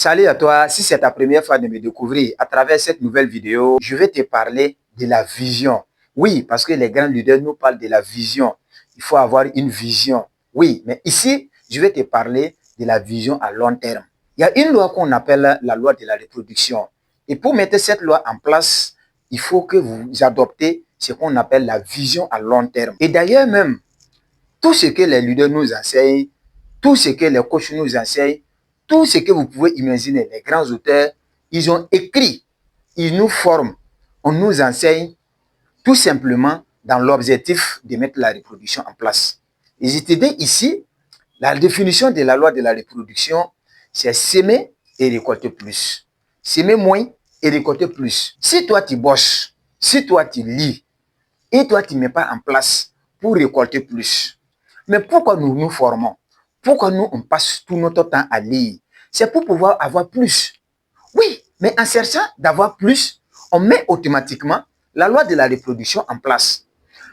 Salut à toi, si c'est ta première fois de me découvrir, à travers cette nouvelle vidéo, je vais te parler de la vision. Oui, parce que les grands leaders nous parlent de la vision. Il faut avoir une vision. Oui, mais ici, je vais te parler de la vision à long terme. Il y a une loi qu'on appelle la loi de la reproduction. Et pour mettre cette loi en place, il faut que vous adoptez ce qu'on appelle la vision à long terme. Et d'ailleurs même, tout ce que les leaders nous enseignent, tout ce que les coachs nous enseignent, tout ce que vous pouvez imaginer, les grands auteurs, ils ont écrit, ils nous forment, on nous enseigne tout simplement dans l'objectif de mettre la reproduction en place. Et je te dis ici, la définition de la loi de la reproduction, c'est semer et récolter plus. Semer moins et récolter plus. Si toi tu bosses, si toi tu lis, et toi tu ne mets pas en place pour récolter plus, mais pourquoi nous nous formons? Pourquoi nous, on passe tout notre temps à lire? C'est pour pouvoir avoir plus. Oui, mais en cherchant d'avoir plus, on met automatiquement la loi de la reproduction en place.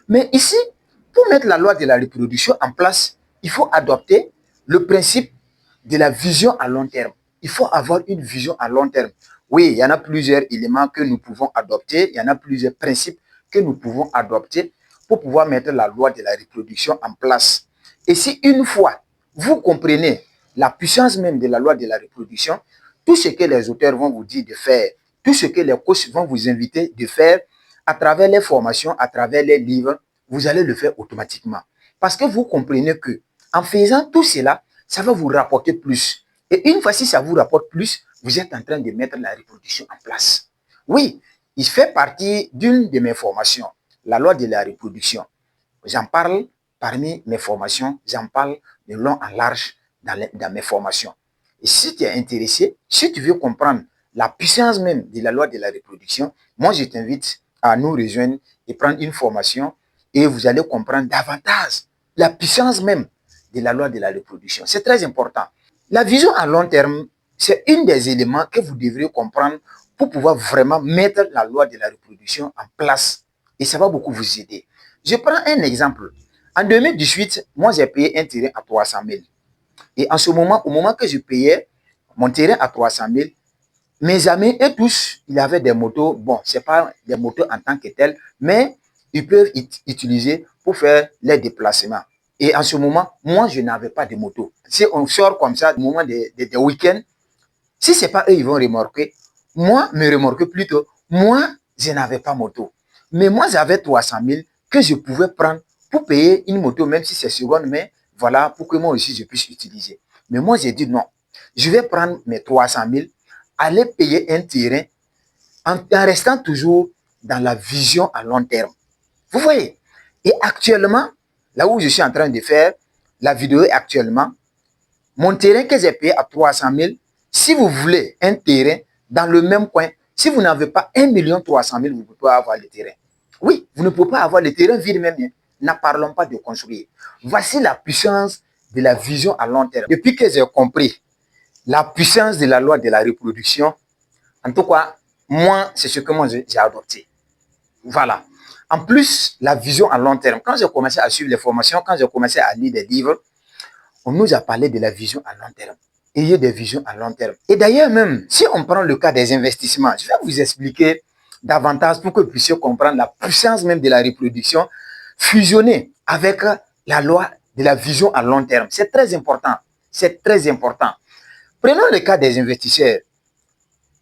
Mais ici, pour mettre la loi de la reproduction en place, il faut adopter le principe de la vision à long terme. Il faut avoir une vision à long terme. Oui, il y en a plusieurs éléments que nous pouvons adopter, il y en a plusieurs principes que nous pouvons adopter pour pouvoir mettre la loi de la reproduction en place. Et si une fois, vous comprenez la puissance même de la loi de la reproduction, tout ce que les auteurs vont vous dire de faire, tout ce que les coachs vont vous inviter de faire, à travers les formations, à travers les livres, vous allez le faire automatiquement. Parce que vous comprenez que en faisant tout cela, ça va vous rapporter plus. Et une fois si ça vous rapporte plus, vous êtes en train de mettre la reproduction en place. Oui, il fait partie d'une de mes formations, la loi de la reproduction. J'en parle parmi mes formations, j'en parle de long en large dans mes formations. Et si tu es intéressé, si tu veux comprendre la puissance même de la loi de la reproduction, moi je t'invite à nous rejoindre et prendre une formation et vous allez comprendre davantage la puissance même de la loi de la reproduction. C'est très important. La vision à long terme, c'est un des éléments que vous devrez comprendre pour pouvoir vraiment mettre la loi de la reproduction en place. Et ça va beaucoup vous aider. Je prends un exemple. En 2018, moi j'ai payé un terrain à 300 000. Et en ce moment, au moment que je payais mon terrain à 300 000, mes amis, eux tous, ils avaient des motos. Bon, ce n'est pas des motos en tant que telles, mais ils peuvent utiliser pour faire les déplacements. Et en ce moment, moi, je n'avais pas de moto. Si on sort comme ça, au moment des week-ends, si ce n'est pas eux, ils vont remorquer. Moi, me remorquer plutôt. Moi, je n'avais pas moto. Mais moi, j'avais 300 000 que je pouvais prendre pour payer une moto, même si c'est seconde, mais voilà, pour que moi aussi, je puisse utiliser. Mais moi, j'ai dit non. Je vais prendre mes 300 000, aller payer un terrain en restant toujours dans la vision à long terme. Vous voyez? Et actuellement, là où je suis en train de faire la vidéo actuellement, mon terrain que j'ai payé à 300 000, si vous voulez un terrain dans le même coin, si vous n'avez pas 1 300 000, vous ne pouvez pas avoir le terrain. Oui, vous ne pouvez pas avoir le terrain vide même. N'en parlons pas de construire. Voici la puissance de la vision à long terme. Depuis que j'ai compris la puissance de la loi de la reproduction, en tout cas, moi, c'est ce que moi j'ai adopté. Voilà. En plus, la vision à long terme. Quand j'ai commencé à suivre les formations, quand j'ai commencé à lire des livres, on nous a parlé de la vision à long terme. Ayez des visions à long terme. Et d'ailleurs même, si on prend le cas des investissements, je vais vous expliquer davantage pour que vous puissiez comprendre la puissance même de la reproduction fusionnée avec la loi de la vision à long terme. C'est très important. C'est très important. Prenons le cas des investisseurs.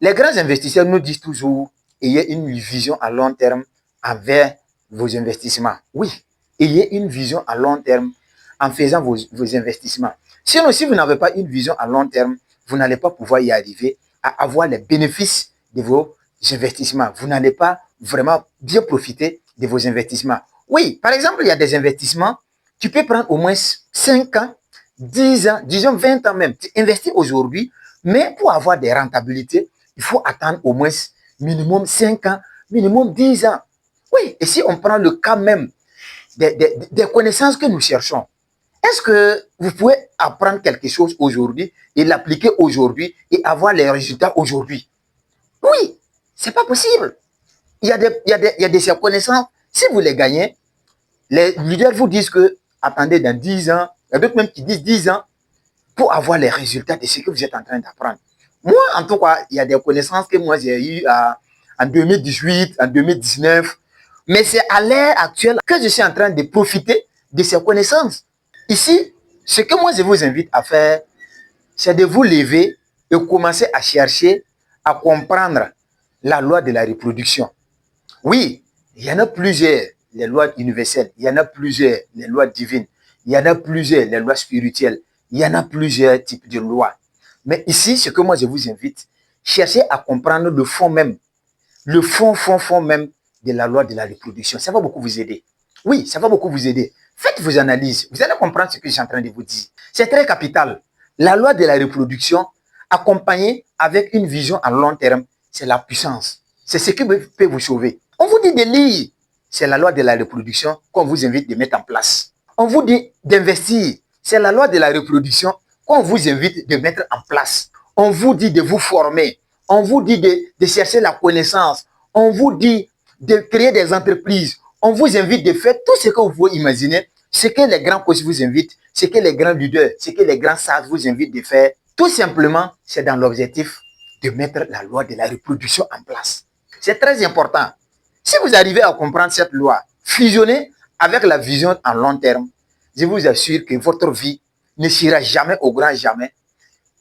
Les grands investisseurs nous disent toujours, ayez une vision à long terme envers vos investissements. Oui, ayez une vision à long terme en faisant vos investissements. Sinon, si vous n'avez pas une vision à long terme, vous n'allez pas pouvoir y arriver à avoir les bénéfices de vos investissements. Vous n'allez pas vraiment bien profiter de vos investissements. Oui, par exemple, il y a des investissements, tu peux prendre au moins 5 ans, 10 ans, disons 20 ans même. Tu investis aujourd'hui, mais pour avoir des rentabilités, il faut attendre au moins minimum 5 ans, minimum 10 ans. Oui, et si on prend le cas même des connaissances que nous cherchons, est-ce que vous pouvez apprendre quelque chose aujourd'hui et l'appliquer aujourd'hui et avoir les résultats aujourd'hui? Oui, c'est pas possible. Il y a des connaissances, si vous les gagnez, les leaders vous disent que, attendez, dans 10 ans, il y a d'autres même qui disent 10 ans pour avoir les résultats de ce que vous êtes en train d'apprendre. Moi, en tout cas, il y a des connaissances que moi j'ai eues en 2018, en 2019. Mais c'est à l'ère actuelle que je suis en train de profiter de ces connaissances. Ici, ce que moi je vous invite à faire, c'est de vous lever et commencer à chercher, à comprendre la loi de la reproduction. Oui, il y en a plusieurs, les lois universelles, il y en a plusieurs, les lois divines, il y en a plusieurs, les lois spirituelles, il y en a plusieurs types de lois. Mais ici, ce que moi je vous invite, cherchez à comprendre le fond même, le fond même de la loi de la reproduction. Ça va beaucoup vous aider. Oui, ça va beaucoup vous aider. Faites vos analyses, vous allez comprendre ce que je suis en train de vous dire. C'est très capital. La loi de la reproduction, accompagnée avec une vision à long terme, c'est la puissance. C'est ce qui peut vous sauver. On vous dit de lire. C'est la loi de la reproduction qu'on vous invite de mettre en place. On vous dit d'investir. C'est la loi de la reproduction qu'on vous invite de mettre en place. On vous dit de vous former. On vous dit de chercher la connaissance. On vous dit de créer des entreprises. On vous invite de faire tout ce que vous pouvez imaginer, ce que les grands coachs vous invitent, ce que les grands leaders, ce que les grands sages vous invitent de faire. Tout simplement, c'est dans l'objectif de mettre la loi de la reproduction en place. C'est très important. Si vous arrivez à comprendre cette loi, fusionnée avec la vision en long terme, je vous assure que votre vie ne sera jamais au grand jamais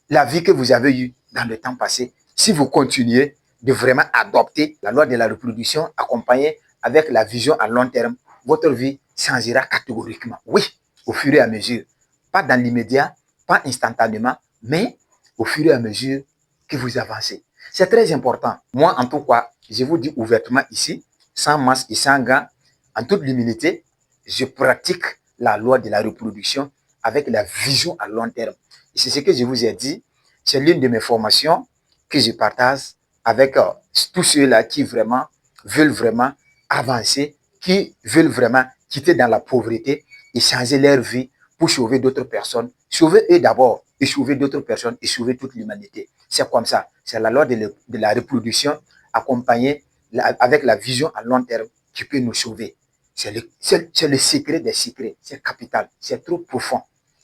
la vie que vous avez eue dans le temps passé si vous continuez de vraiment adopter la loi de la reproduction accompagnée avec la vision à long terme. Votre vie changera catégoriquement. Oui, au fur et à mesure. Pas dans l'immédiat, pas instantanément, mais au fur et à mesure que vous avancez. C'est très important. Moi, en tout cas, je vous dis ouvertement ici, sans masque et sans gants, en toute humilité, je pratique la loi de la reproduction avec la vision à long terme. Et c'est ce que je vous ai dit. C'est l'une de mes formations que je partage avec tous ceux-là qui vraiment veulent vraiment avancer, qui veulent vraiment quitter dans la pauvreté et changer leur vie pour sauver d'autres personnes. Sauver eux d'abord et sauver d'autres personnes et sauver toute l'humanité. C'est comme ça. C'est la loi de la reproduction accompagnée avec la vision à long terme qui peut nous sauver. C'est le secret des secrets. C'est capital. C'est trop profond.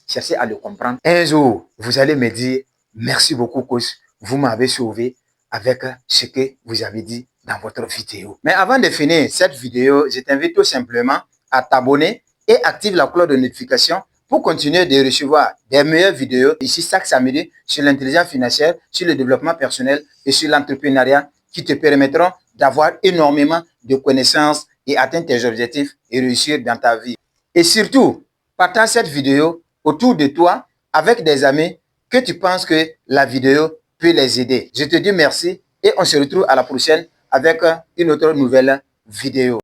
Cherchez à le comprendre. Un jour, vous allez me dire, merci beaucoup, coach. Vous m'avez sauvé avec ce que vous avez dit dans votre vidéo. Mais avant de finir cette vidéo, je t'invite tout simplement à t'abonner et activer la cloche de notification pour continuer de recevoir des meilleures vidéos ici chaque samedi sur l'intelligence financière, sur le développement personnel et sur l'entrepreneuriat qui te permettront d'avoir énormément de connaissances et atteindre tes objectifs et réussir dans ta vie. Et surtout, partage cette vidéo autour de toi avec des amis que tu penses que la vidéo peut les aider. Je te dis merci et on se retrouve à la prochaine avec une autre nouvelle vidéo.